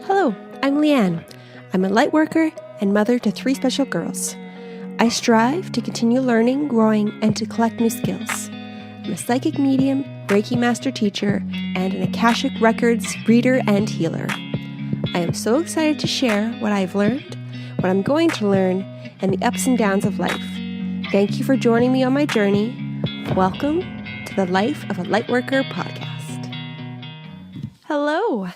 Hello, I'm Leanne. I'm a lightworker and mother to 3 special girls. I strive to continue learning, growing, and to collect new skills. I'm a psychic medium, Reiki master teacher, and an Akashic Records reader and healer. I am so excited to share what I've learned, what I'm going to learn, and the ups and downs of life. Thank you for joining me on my journey. Welcome to the Life of a Lightworker podcast. Hello!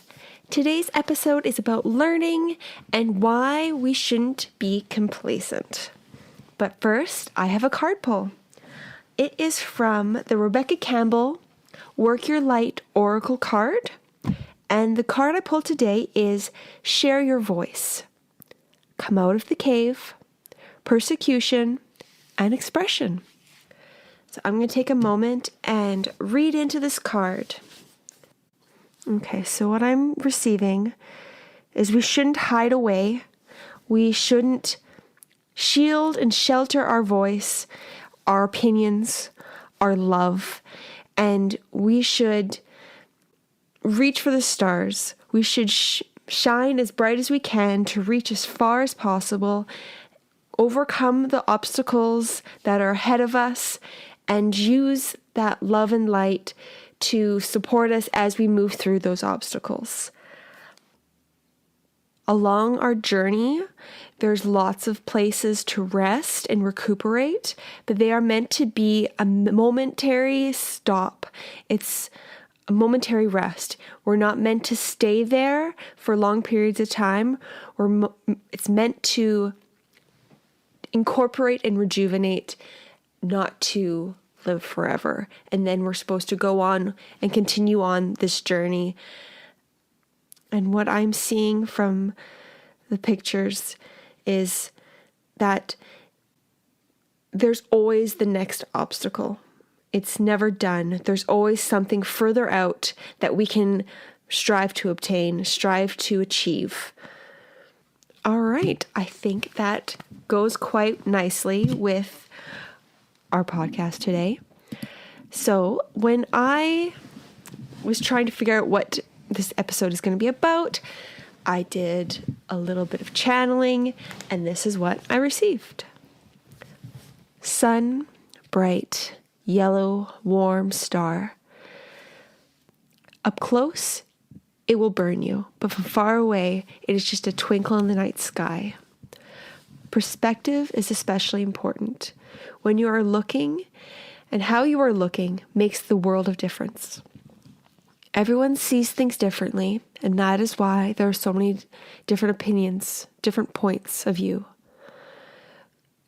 Today's episode is about learning and why we shouldn't be complacent. But first, I have a card pull. It is from the Rebecca Campbell Work Your Light Oracle card. And the card I pulled today is Share Your Voice. Come out of the cave, persecution, and expression. So I'm going to take a moment and read into this card. Okay, so what I'm receiving is we shouldn't hide away. We shouldn't shield and shelter our voice, our opinions, our love, and we should reach for the stars. We should shine as bright as we can to reach as far as possible, overcome the obstacles that are ahead of us, and use that love and light to support us as we move through those obstacles. Along our journey, there's lots of places to rest and recuperate, but they are meant to be a momentary stop. It's a momentary rest. We're not meant to stay there for long periods of time. It's meant to incorporate and rejuvenate, not to live forever. And then we're supposed to go on and continue on this journey. And what I'm seeing from the pictures is that there's always the next obstacle. It's never done. There's always something further out that we can strive to obtain, strive to achieve. All right. I think that goes quite nicely with our podcast today. So when I was trying to figure out what this episode is going to be about, I did a little bit of channeling, and this is what I received. Sun, bright, yellow, warm star. Up close, it will burn you, but from far away, it is just a twinkle in the night sky. Perspective is especially important. When you are looking, and how you are looking makes the world of difference. Everyone sees things differently, and that is why there are so many different opinions, different points of view.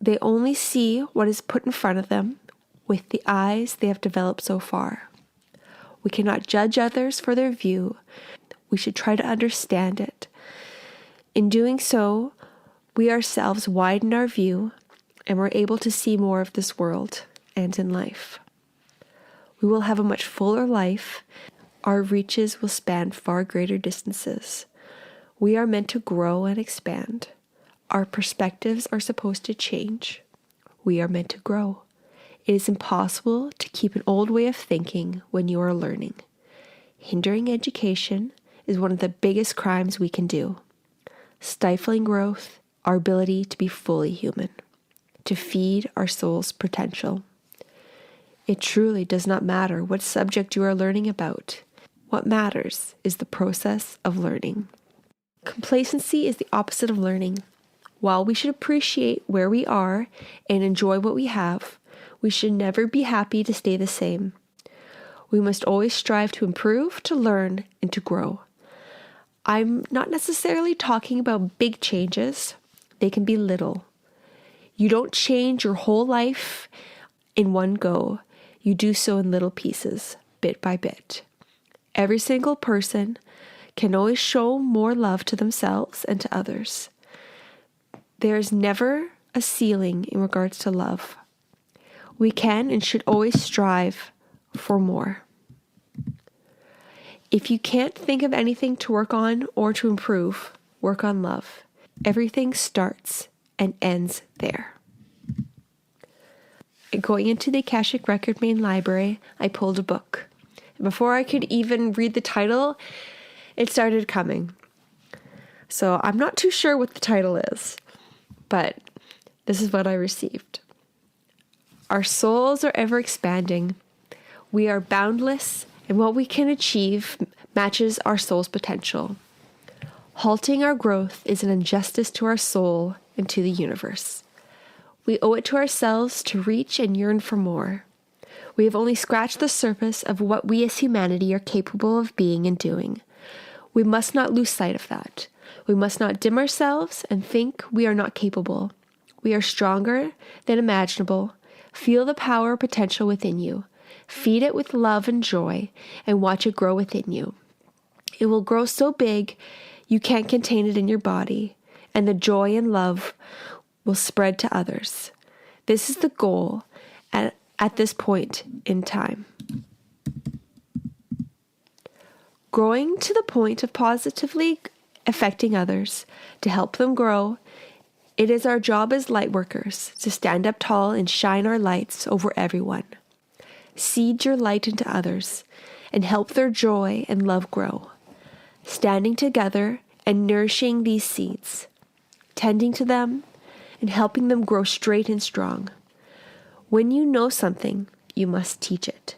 They only see what is put in front of them with the eyes they have developed so far. We cannot judge others for their view. We should try to understand it. In doing so, we ourselves widen our view, and we're able to see more of this world and in life. We will have a much fuller life. Our reaches will span far greater distances. We are meant to grow and expand. Our perspectives are supposed to change. We are meant to grow. It is impossible to keep an old way of thinking when you are learning. Hindering education is one of the biggest crimes we can do. Stifling growth, our ability to be fully human, to feed our soul's potential. It truly does not matter what subject you are learning about. What matters is the process of learning. Complacency is the opposite of learning. While we should appreciate where we are and enjoy what we have, we should never be happy to stay the same. We must always strive to improve, to learn, and to grow. I'm not necessarily talking about big changes. They can be little. You don't change your whole life in one go. You do so in little pieces, bit by bit. Every single person can always show more love to themselves and to others. There is never a ceiling in regards to love. We can and should always strive for more. If you can't think of anything to work on or to improve, work on love. Everything starts and ends there. Going into the Akashic Record main library, I pulled a book. Before I could even read the title, it started coming. So I'm not too sure what the title is, but this is what I received. Our souls are ever expanding. We are boundless, and what we can achieve matches our soul's potential. Halting our growth is an injustice to our soul and to the universe. We owe it to ourselves to reach and yearn for more. We have only scratched the surface of what we as humanity are capable of being and doing. We must not lose sight of that. We must not dim ourselves and think we are not capable. We are stronger than imaginable. Feel the power and potential within you. Feed it with love and joy and watch it grow within you. It will grow so big you can't contain it in your body, and the joy and love will spread to others. This is the goal at this point in time. Growing to the point of positively affecting others, to help them grow, it is our job as lightworkers to stand up tall and shine our lights over everyone. Seed your light into others and help their joy and love grow. Standing together and nourishing these seeds, tending to them and helping them grow straight and strong. When you know something, you must teach it.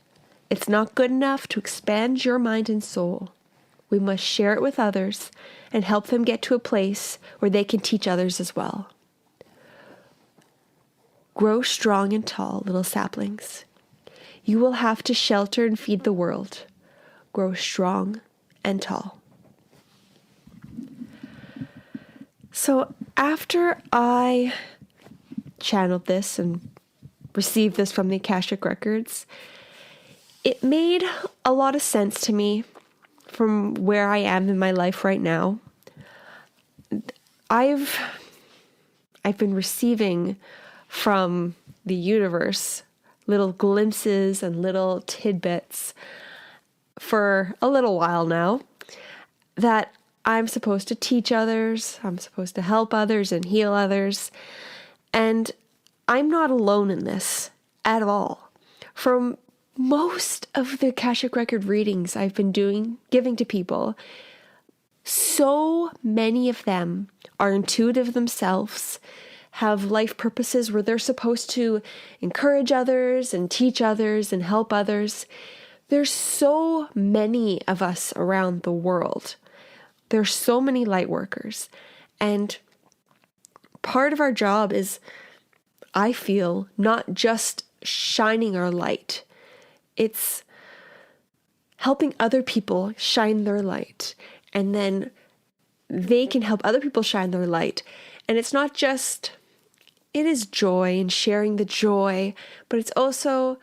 It's not good enough to expand your mind and soul. We must share it with others and help them get to a place where they can teach others as well. Grow strong and tall, little saplings. You will have to shelter and feed the world. Grow strong and tall. So after I channeled this and received this from the Akashic Records, it made a lot of sense to me from where I am in my life right now. I've been receiving from the universe little glimpses and little tidbits for a little while now that I'm supposed to teach others, I'm supposed to help others and heal others, and I'm not alone in this at all. From most of the Akashic Record readings I've been giving to people, so many of them are intuitive themselves, have life purposes where they're supposed to encourage others and teach others and help others. There's so many of us around the world. There's so many light workers. And part of our job is, I feel, not just shining our light. It's helping other people shine their light. And then they can help other people shine their light. And it's not just, it is joy and sharing the joy, but it's also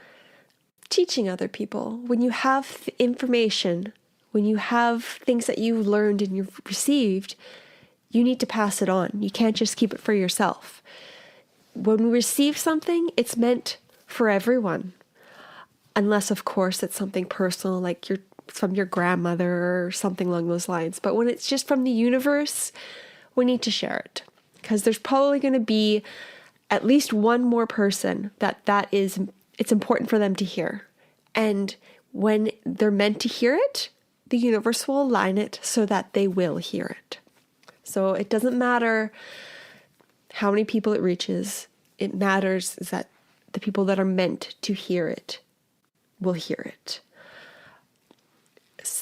teaching other people. When you have information, when you have things that you've learned and you've received, you need to pass it on. You can't just keep it for yourself. When we receive something, it's meant for everyone. Unless, of course, it's something personal, like from your grandmother or something along those lines. But when it's just from the universe, we need to share it. Because there's probably going to be at least one more person it's important for them to hear. And when they're meant to hear it, the universe will align it so that they will hear it. So it doesn't matter how many people it reaches. It matters is that the people that are meant to hear it will hear it.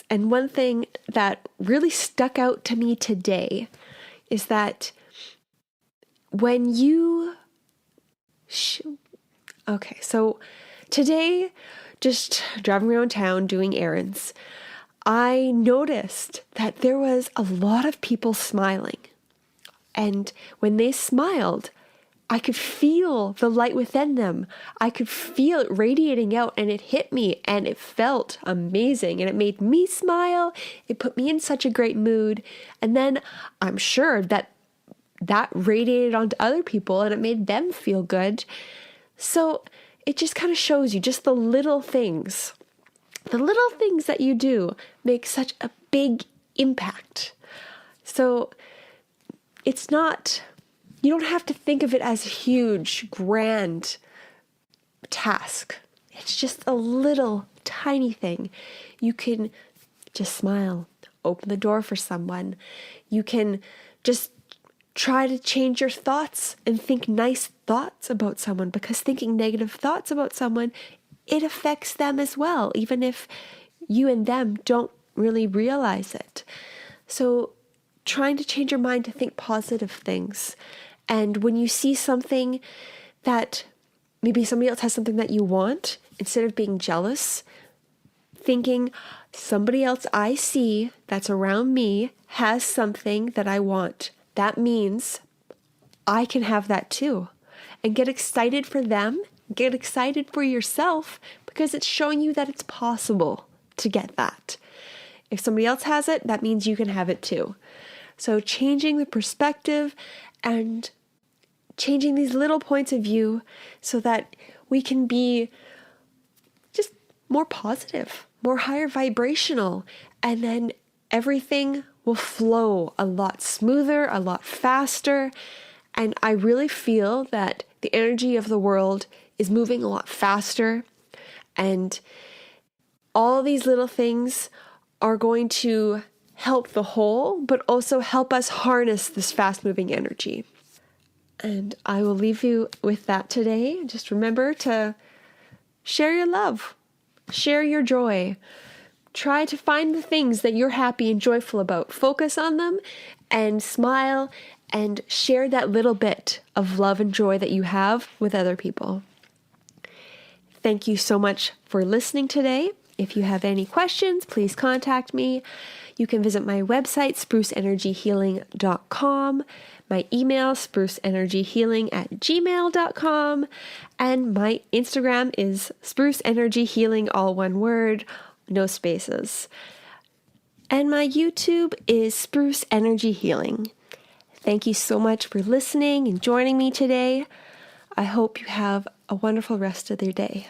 And one thing that really stuck out to me today is that when you... so today, just driving around town doing errands, I noticed that there was a lot of people smiling. And when they smiled, I could feel the light within them. I could feel it radiating out, and it hit me, and it felt amazing. And it made me smile. It put me in such a great mood. And then I'm sure that radiated onto other people, and it made them feel good. So it just kind of shows you just the little things. The little things that you do make such a big impact. So it's not, you don't have to think of it as a huge, grand task. It's just a little tiny thing. You can just smile open the door for someone. You can just try to change your thoughts and think nice thoughts about someone, because thinking negative thoughts about someone, it affects them as well, even if you and them don't really realize it. So trying to change your mind to think positive things. And when you see something that maybe somebody else has something that you want, instead of being jealous, thinking somebody else I see that's around me has something that I want. That means I can have that too. And get excited for them, get excited for yourself, because it's showing you that it's possible to get that. If somebody else has it, that means you can have it too. So changing the perspective and changing these little points of view so that we can be just more positive, more higher vibrational, and then everything will flow a lot smoother, a lot faster. And I really feel that the energy of the world is moving a lot faster, and all these little things are going to help the whole, but also help us harness this fast-moving energy. And I will leave you with that today. Just remember to share your love, share your joy. Try to find the things that you're happy and joyful about. Focus on them and smile and share that little bit of love and joy that you have with other people. Thank you so much for listening today. If you have any questions, please contact me. You can visit my website, spruceenergyhealing.com, my email, spruceenergyhealing@gmail.com, and my Instagram is spruceenergyhealing, all one word, no spaces. And my YouTube is Spruce Energy Healing. Thank you so much for listening and joining me today. I hope you have a wonderful rest of your day.